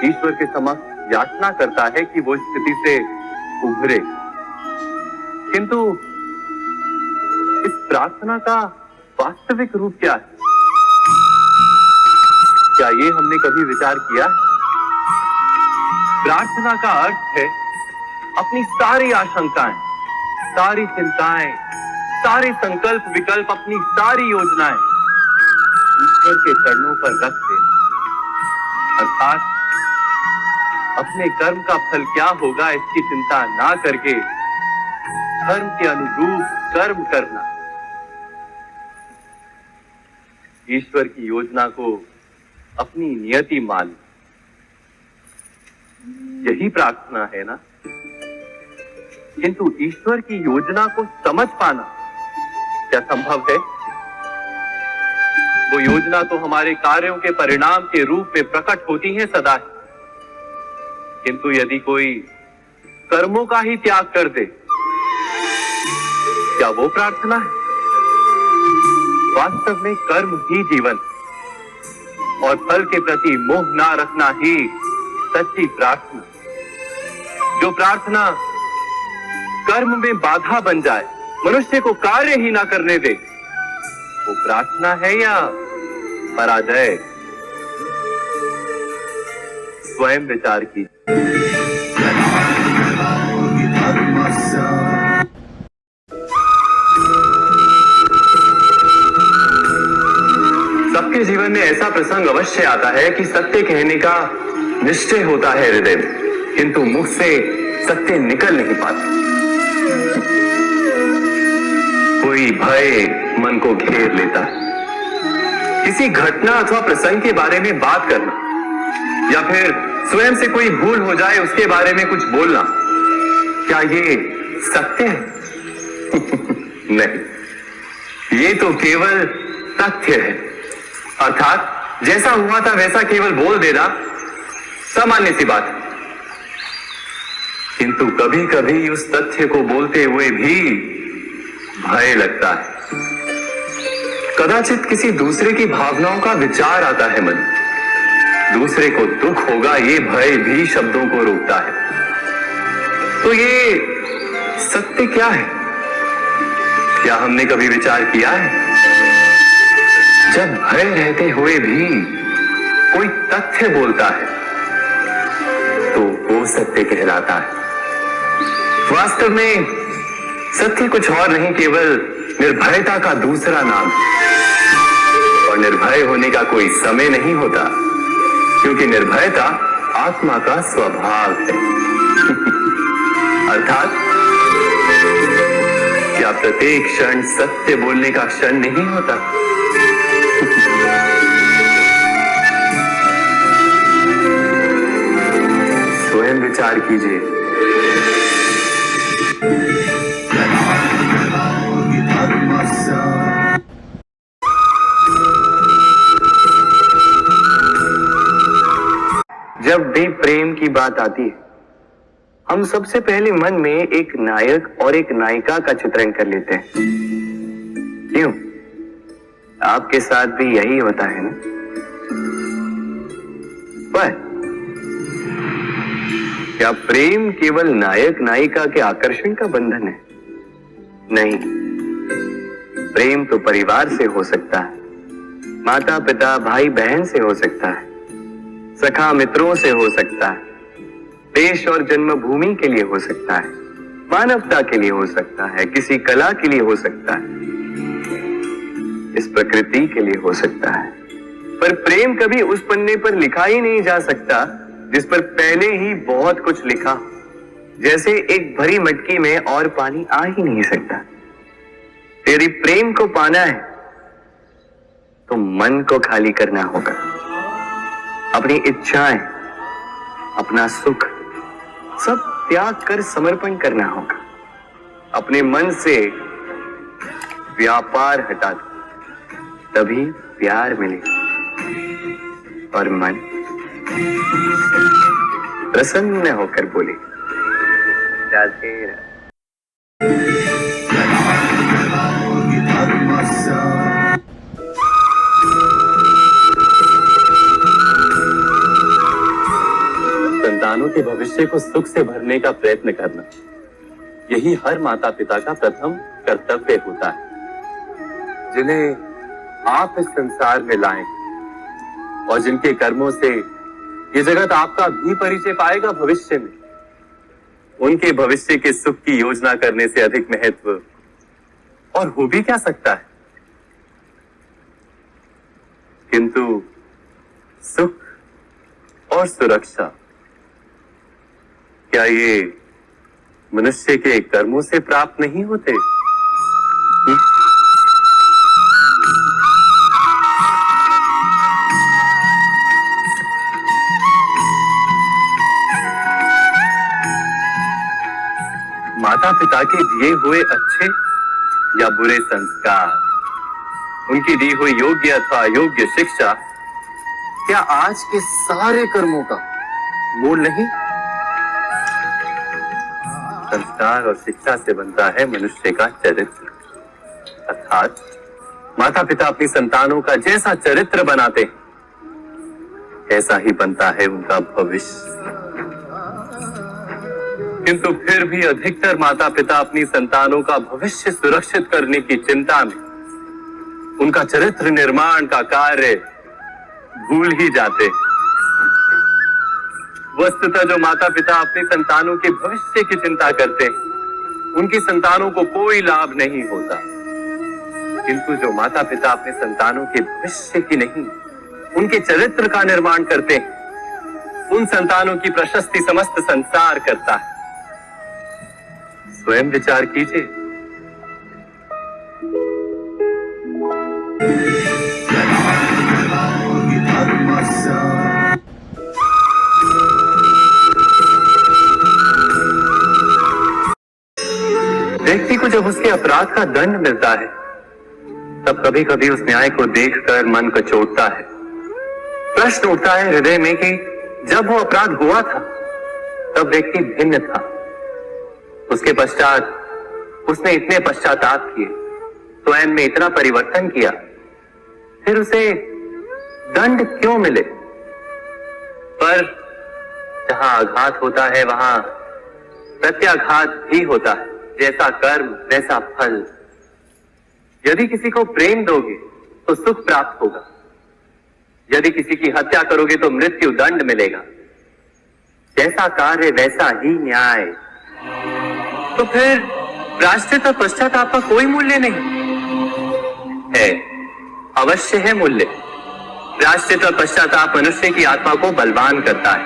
ईश्वर के समक्ष याचना करता है कि वो स्थिति से उभरे, किंतु इस प्रार्थना का वास्तविक रूप क्या है? क्या ये हमने कभी विचार किया? प्रार्थना का अर्थ है अपनी सारी आशंकाएं, सारी चिंताएं, सारे संकल्प विकल्प, अपनी सारी योजनाएं ईश्वर के चरणों पर रख देना, अर्थात अपने कर्म का फल क्या होगा इसकी चिंता ना करके धर्म के अनुरूप कर्म करना। ईश्वर की योजना को अपनी नियति मान, यही प्रार्थना है ना? किंतु ईश्वर की योजना को समझ पाना क्या संभव है? वो योजना तो हमारे कार्यों के परिणाम के रूप में प्रकट होती है सदा, किंतु यदि कोई कर्मों का ही त्याग कर दे, क्या वो प्रार्थना है? वास्तव में कर्म ही जीवन और फल के प्रति मोह ना रखना ही सच्ची प्रार्थना। जो प्रार्थना कर्म में बाधा बन जाए, मनुष्य को कार्य ही ना करने दे, वो प्रार्थना है या पराजय? स्वयं विचार कीजिए। सबके जीवन में ऐसा प्रसंग अवश्य आता है कि सत्य कहने का निश्चय होता है हृदय में, किंतु मुख से सत्य निकल नहीं पाता। कोई भय मन को घेर लेता है। किसी घटना अथवा प्रसंग के बारे में बात करना या फिर स्वयं से कोई भूल हो जाए उसके बारे में कुछ बोलना, क्या ये सत्य है? नहीं, ये तो केवल तथ्य है, अर्थात जैसा हुआ था वैसा केवल बोल देना सामान्य सी बात है। किंतु कभी कभी उस तथ्य को बोलते हुए भी भय लगता है। कदाचित किसी दूसरे की भावनाओं का विचार आता है मन, दूसरे को दुख होगा ये भय भी शब्दों को रोकता है। तो ये सत्य क्या है? क्या हमने कभी विचार किया है? जब भय रहते हुए भी कोई तथ्य बोलता है तो वो सत्य कहलाता है। वास्तव में सत्य कुछ और नहीं, केवल निर्भयता का दूसरा नाम। और निर्भय होने का कोई समय नहीं होता, क्योंकि निर्भयता आत्मा का स्वभाव है। अर्थात क्या प्रत्येक क्षण सत्य बोलने का क्षण नहीं होता? स्वयं विचार कीजिए। जब भी प्रेम की बात आती है, हम सबसे पहले मन में एक नायक और एक नायिका का चित्रण कर लेते हैं। क्यों? आपके साथ भी यही होता है ना? पर क्या प्रेम केवल नायक नायिका के आकर्षण का बंधन है? नहीं, प्रेम तो परिवार से हो सकता है, माता पिता भाई बहन से हो सकता है, सखा मित्रों से हो सकता है, देश और जन्मभूमि के लिए हो सकता है, मानवता के लिए हो सकता है, किसी कला के लिए हो सकता है, इस प्रकृति के लिए हो सकता है। पर प्रेम कभी उस पन्ने पर लिखा ही नहीं जा सकता जिस पर पहले ही बहुत कुछ लिखा। जैसे एक भरी मटकी में और पानी आ ही नहीं सकता। यदि प्रेम को पाना है तो मन को खाली करना होगा। अपनी इच्छाएं, अपना सुख सब त्याग कर समर्पण करना होगा। अपने मन से व्यापार हटा दो, तभी प्यार मिलेगा और मन प्रसन्न होकर बोले राधे राधे। संतानों के भविष्य को सुख से भरने का प्रयत्न करना, यही हर माता पिता का प्रथम कर्तव्य होता है, जिन्हें आप इस संसार में लाएं और जिनके कर्मों से ये जगत आपका भी परिचय पाएगा भविष्य में। उनके भविष्य के सुख की योजना करने से अधिक महत्व और हो भी क्या सकता है। किंतु सुख और सुरक्षा, क्या ये मनुष्य के कर्मों से प्राप्त नहीं होते? माता पिता के दिए हुए अच्छे या बुरे संस्कार, उनकी दी हुई योग्य अथवा अयोग्य शिक्षा, क्या आज के सारे कर्मों का मूल नहीं? संस्कार और शिक्षा से बनता है मनुष्य का चरित्र, अर्थात माता पिता अपनी संतानों का जैसा चरित्र बनाते हैं ऐसा ही बनता है उनका भविष्य। किंतु फिर भी अधिकतर माता पिता अपनी संतानों का भविष्य सुरक्षित करने की चिंता में उनका चरित्र निर्माण का कार्य भूल ही जाते। वस्तुतः जो माता पिता अपने संतानों के भविष्य की चिंता करते हैं उनकी संतानों को कोई लाभ नहीं होता, किंतु जो माता पिता अपने संतानों के भविष्य की नहीं उनके चरित्र का निर्माण करते हैं उन संतानों की प्रशस्ति समस्त संसार करता है। स्वयं विचार कीजिए। व्यक्ति को जब उसके अपराध का दंड मिलता है तब कभी कभी उस न्याय को देखकर मन कचोटता है। प्रश्न उठता है हृदय में कि जब वो अपराध हुआ था तब व्यक्ति भिन्न था, उसके पश्चात उसने इतने पश्चाताप किए, स्वयं में इतना परिवर्तन किया, फिर उसे दंड क्यों मिले? पर जहां आघात होता है वहां प्रत्याघात भी होता है, जैसा कर्म वैसा फल। यदि किसी को प्रेम दोगे तो सुख प्राप्त होगा, यदि किसी की हत्या करोगे तो मृत्यु दंड मिलेगा। जैसा कार्य वैसा ही न्याय। तो फिर प्रायश्चित और पश्चाताप का कोई मूल्य नहीं है? अवश्य है मूल्य। प्रायश्चित और पश्चाताप मनुष्य की आत्मा को बलवान करता है,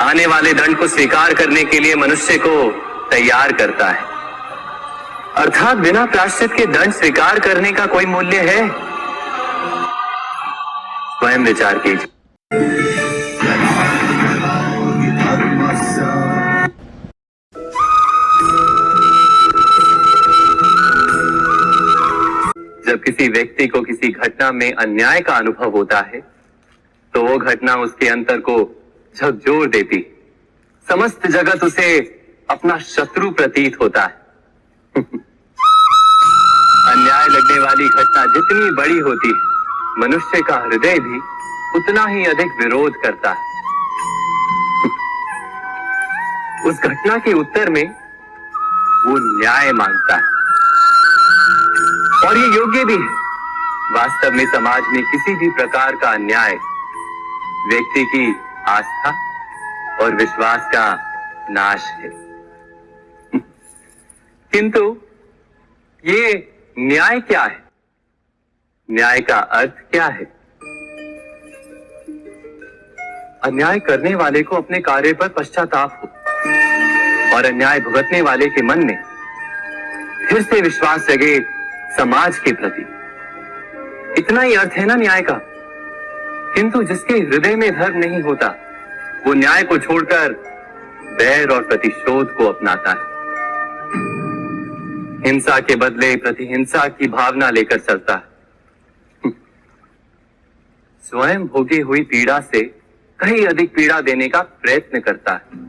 आने वाले दंड को स्वीकार करने के लिए मनुष्य को तैयार करता है। अर्थात बिना प्रायश्चित के दंड स्वीकार करने का कोई मूल्य है? स्वयं विचार कीजिए। जब किसी व्यक्ति को किसी घटना में अन्याय का अनुभव होता है तो वो घटना उसके अंतर को झकझोर देती, समस्त जगत उसे अपना शत्रु प्रतीत होता है। अन्याय लगने वाली घटना जितनी बड़ी होती है मनुष्य का हृदय भी उतना ही अधिक विरोध करता है। उस घटना के उत्तर में वो न्याय मांगता है और ये योग्य भी है। वास्तव में समाज में किसी भी प्रकार का अन्याय व्यक्ति की आस्था और विश्वास का नाश है। किंतु ये न्याय क्या है? न्याय का अर्थ क्या है? अन्याय करने वाले को अपने कार्य पर पश्चाताप हो और अन्याय भुगतने वाले के मन में फिर से विश्वास जगे समाज के प्रति। इतना ही अर्थ है ना न्याय का। किंतु जिसके हृदय में धर्म नहीं होता वो न्याय को छोड़कर बैर और प्रतिशोध को अपनाता है, हिंसा के बदले प्रतिहिंसा की भावना लेकर चलता है, स्वयं भोगी हुई पीड़ा से कहीं अधिक पीड़ा देने का प्रयत्न करता है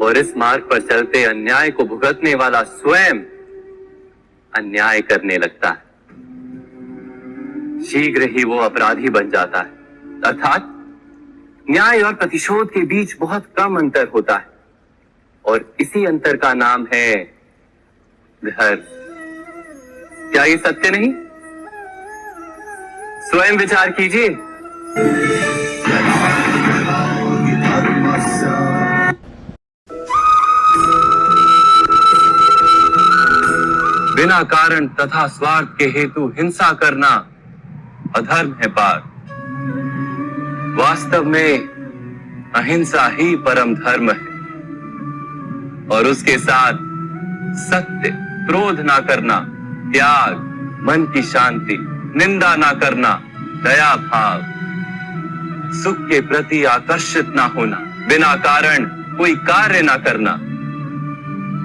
और इस मार्ग पर चलते अन्याय को भुगतने वाला स्वयं अन्याय करने लगता है। शीघ्र ही वो अपराधी बन जाता है, अर्थात न्याय और प्रतिशोध के बीच बहुत कम अंतर होता है और इसी अंतर का नाम है धर्म। क्या ये सत्य नहीं? स्वयं विचार कीजिए। बिना कारण तथा स्वार्थ के हेतु हिंसा करना अधर्म है पार। वास्तव में अहिंसा ही परम धर्म है और उसके साथ सत्य, क्रोध ना करना, त्याग, मन की शांति, निंदा ना करना, दया भाव, सुख के प्रति आकर्षित ना होना, बिना कारण कोई कार्य ना करना,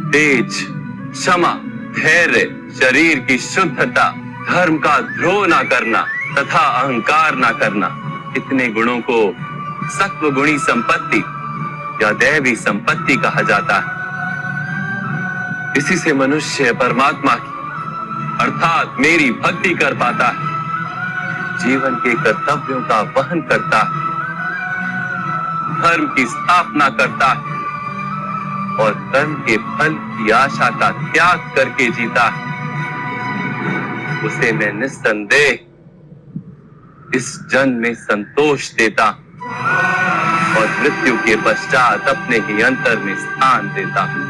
तेज, क्षमा, धैर्य, शरीर की शुद्धता, धर्म का द्रोह ना करना तथा अहंकार ना करना, इतने गुणों को सत्व गुणी संपत्ति या दैवी संपत्ति कहा जाता है। इसी से मनुष्य परमात्मा की अर्थात मेरी भक्ति कर पाता है, जीवन के कर्तव्यों का वहन करता है, धर्म की स्थापना करता है और कर्म के फल की आशा का त्याग करके जीता है। उसे मैं निस्संदेह इस जन्म में संतोष देता और मृत्यु के पश्चात अपने ही अंतर में स्थान देता हूं।